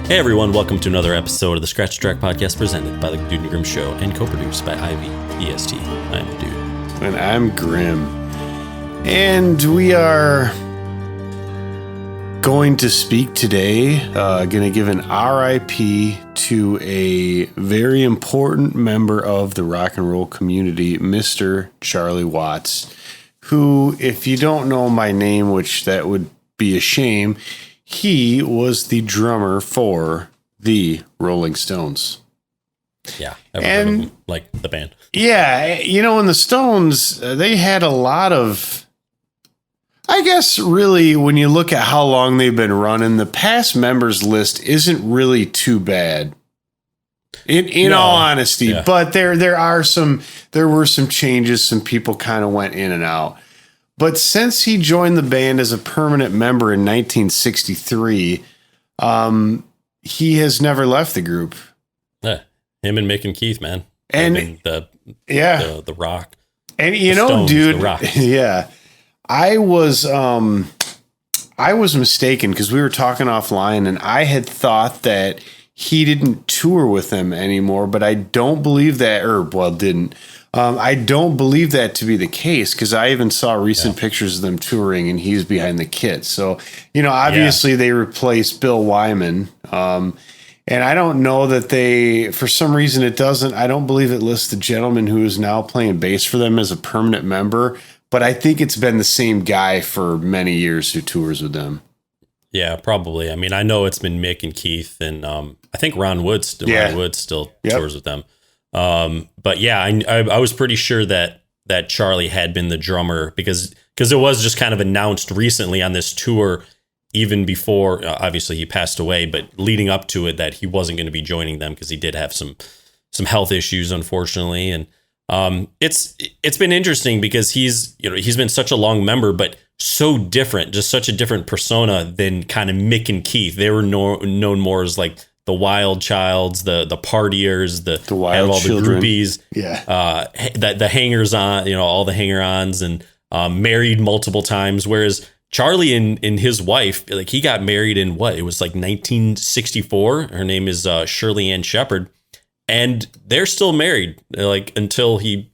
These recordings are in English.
Hey everyone, welcome to another episode of the Scratch Track Podcast presented by the Dude and Grim Show and co-produced by Ivy EST. I'm the Dude. And I'm Grim. And we are going to speak today, going to give an RIP to a very important member of the rock and roll community, Mr. Charlie Watts, who, if you don't know my name, which that would be a shame, he was the drummer for the Rolling Stones. Yeah, I've heard of them, like the band. Yeah, you know, in the Stones, they had a lot of, I guess, really, when you look at how long they've been running, the past members list isn't really too bad. In all honesty, yeah. But there were some changes. Some people kind of went in and out. But since he joined the band as a permanent member in 1963, he has never left the group. Yeah, him and Mick and Keith, man. And the Rock. And you know, Stones, dude, yeah, I was mistaken because we were talking offline, and I had thought that he didn't tour with them anymore, but I don't believe that, didn't. I don't believe that to be the case because I even saw recent pictures of them touring and he's behind the kit. So, you know, obviously they replaced Bill Wyman. And I don't know that they, for some reason I don't believe it lists the gentleman who is now playing bass for them as a permanent member, but I think it's been the same guy for many years who tours with them. Yeah, probably. I mean, I know it's been Mick and Keith and I think Ron Wood still tours with them. But yeah, I was pretty sure that Charlie had been the drummer because it was just kind of announced recently on this tour, even before obviously he passed away, but leading up to it that he wasn't going to be joining them because he did have some health issues, unfortunately. And it's been interesting because he's been such a long member, but so different, just such a different persona than kind of Mick and Keith. They were known more as like the wild childs, the partiers, the wild all children. The groupies, the hangers on, all the hanger-ons, and married multiple times. Whereas Charlie and his wife, like he got married in it was like 1964. Her name is Shirley Ann Shepherd, and they're still married like until he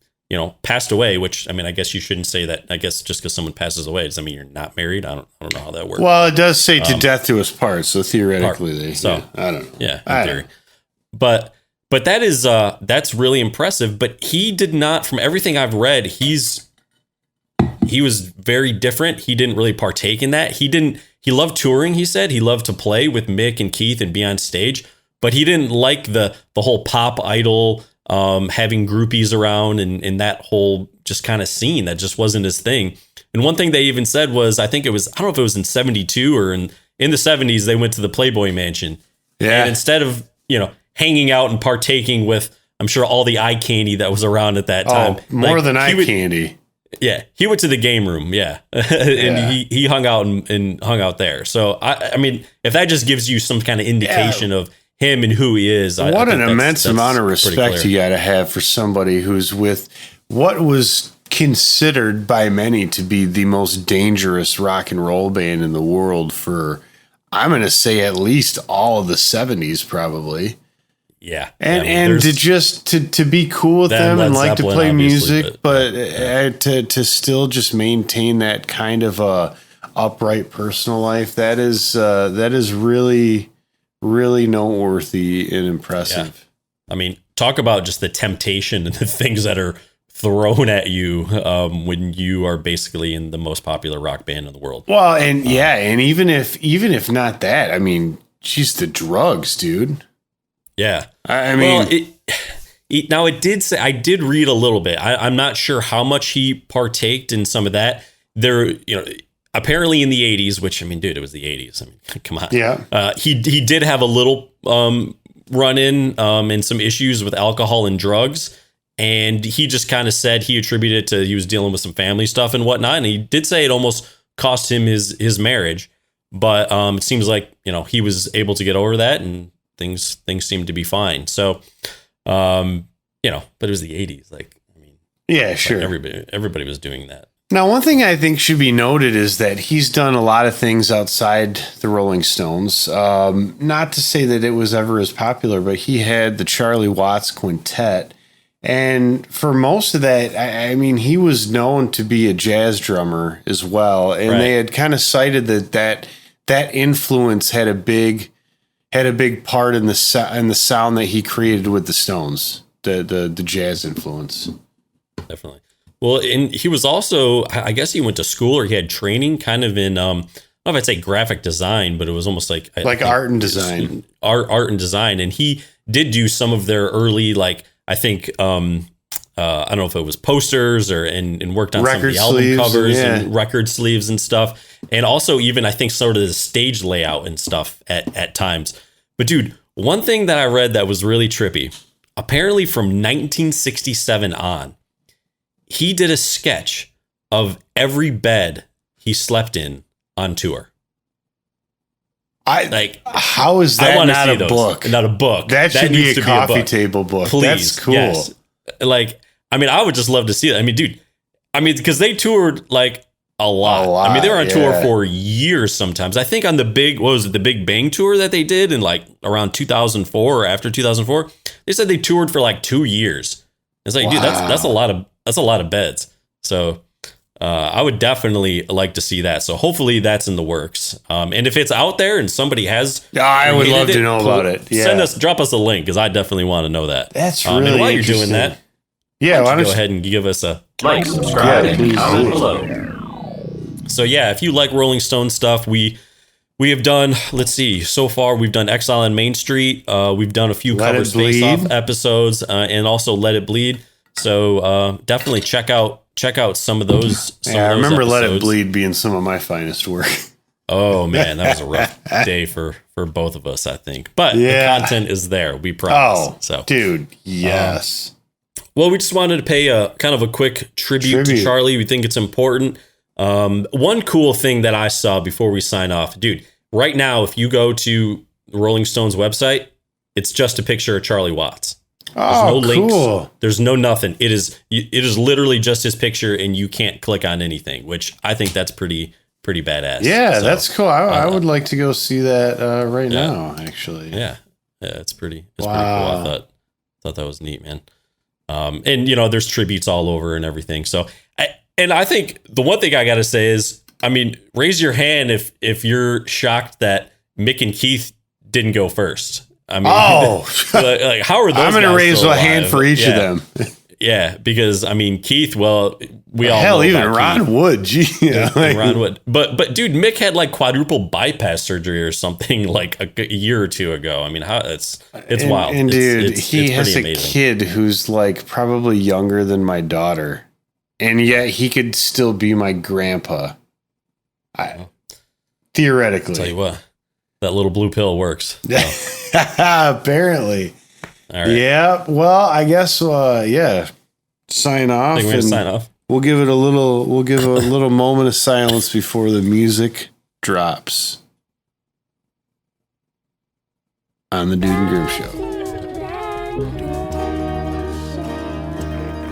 passed away. Which, I mean, I guess you shouldn't say that. I guess just because someone passes away does that mean you're not married? I don't know how that works. Well, it does say to death do us part, so theoretically I don't know. Yeah, in theory. But that is that's really impressive. But he did not, from everything I've read, he was very different. He didn't really partake in that. He loved touring, he said. He loved to play with Mick and Keith and be on stage, but he didn't like the whole pop idol having groupies around and that whole just kind of scene. That just wasn't his thing. And one thing they even said was, I don't know if it was in 72 or in the 70s, they went to the Playboy Mansion. Yeah. And instead of, hanging out and partaking with, I'm sure, all the eye candy that was around at that time. More than eye candy. Yeah. He went to the game room. Yeah. And he hung out and hung out there. So, I mean, if that just gives you some kind of indication of him and who he is. What an immense amount of respect you got to have for somebody who's with what was considered by many to be the most dangerous rock and roll band in the world for, I'm going to say, at least all of the 70s, probably. Yeah. And to be cool with them and like Zeppelin, to play music, but to still just maintain that kind of a upright personal life, that is really, really noteworthy and impressive. Yeah. I mean, talk about just the temptation and the things that are thrown at you when you are basically in the most popular rock band in the world. Well, and and even if not that, I mean, geez, the drugs, dude. Yeah. I mean, now it did say, I did read a little bit. I'm not sure how much he partaked in some of that. There, apparently in the 80s, which, I mean, dude, it was the 80s. I mean, come on. Yeah. He did have a little run in and some issues with alcohol and drugs. And he just kind of said he attributed it to he was dealing with some family stuff and whatnot. And he did say it almost cost him his marriage. But it seems like, he was able to get over that and things seemed to be fine. So, but it was the 80s. Like, I mean, yeah, sure. Like everybody was doing that. Now, one thing I think should be noted is that he's done a lot of things outside the Rolling Stones. Not to say that it was ever as popular, but he had the Charlie Watts Quintet. And for most of that, I mean, he was known to be a jazz drummer as well. And they had kind of cited that influence had a big part in the sound that he created with the Stones, the jazz influence. Definitely. Well, and he was also, I guess he went to school or he had training kind of in, I don't know if I'd say graphic design, but it was almost like art and design. Art and design. And he did do some of their early, like, I think, I don't know if it was posters or and worked on record some of the sleeves, album covers and record sleeves and stuff. And also even, I think, sort of the stage layout and stuff at times. But dude, one thing that I read that was really trippy, apparently from 1967 on, he did a sketch of every bed he slept in on tour. How is that not a book? Not a book. That should be a coffee table book. Please, that's cool. Yes. Like, I mean, I would just love to see that. I mean, dude, because they toured like a lot. I mean, they were on tour for years sometimes. I think on the the Big Bang tour that they did in like around 2004 or after 2004, they said they toured for like 2 years. It's like, dude, that's a lot of beds. So I would definitely like to see that. So hopefully that's in the works. And if it's out there and somebody has, I would love to know about it. Yeah. Drop us a link because I definitely want to know that. That's really and while you're doing that, why don't you go ahead and give us a like, subscribe, and comment below. So yeah, if you like Rolling Stone stuff, we have done, let's see, so far we've done Exile on Main Street. We've done a few cover Space Off episodes and also Let It Bleed. So definitely check out some of those. I remember Let It Bleed being some of my finest work. Oh man, that was a rough day for both of us, I think. But the content is there, we promise. So, dude, yes. Well, we just wanted to pay a kind of a quick tribute to Charlie. We think it's important. One cool thing that I saw before we sign off, dude, right now, if you go to the Rolling Stones website, it's just a picture of Charlie Watts. There's no links. Cool. There's no nothing. It is literally just his picture and you can't click on anything, which I think that's pretty badass. Yeah, so, that's cool. I would like to go see that right now, actually. Yeah, it's pretty cool. I thought that was neat, man. And there's tributes all over and everything. So I think the one thing I got to say is, I mean, raise your hand if you're shocked that Mick and Keith didn't go first. I mean, like how are those? I'm going to raise a hand for each of them. Yeah, because I mean, Keith. Well, we all know even Ron Wood. Ron Wood. But dude, Mick had like quadruple bypass surgery or something like a year or two ago. I mean, it's wild. And dude, he has a kid who's like probably younger than my daughter, and yet he could still be my grandpa. Theoretically, I'll tell you what. That little blue pill works. So. Apparently. All right. Yeah. Well, I guess. Sign off. I think we're gonna sign off. We'll give it a little. We'll give a little moment of silence before the music drops on the Dude and Grim Show.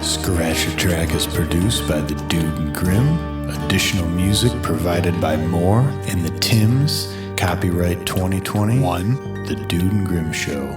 Scratch a Track is produced by the Dude and Grim. Additional music provided by Moore and the Tims. Copyright 2021, The Dude and Grim Show.